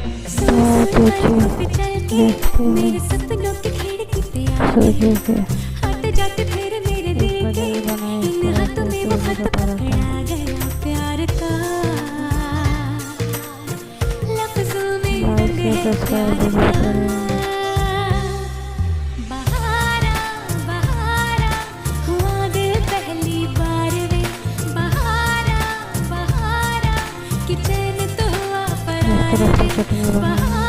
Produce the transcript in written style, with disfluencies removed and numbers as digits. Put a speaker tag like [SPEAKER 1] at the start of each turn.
[SPEAKER 1] बहुत ऊंची देखते हुए सूर्य के एक बदल बनाए सूर्य का परता बाइक से तस्वीर बड़ी करें। इस तरह से चटनी बनाएं।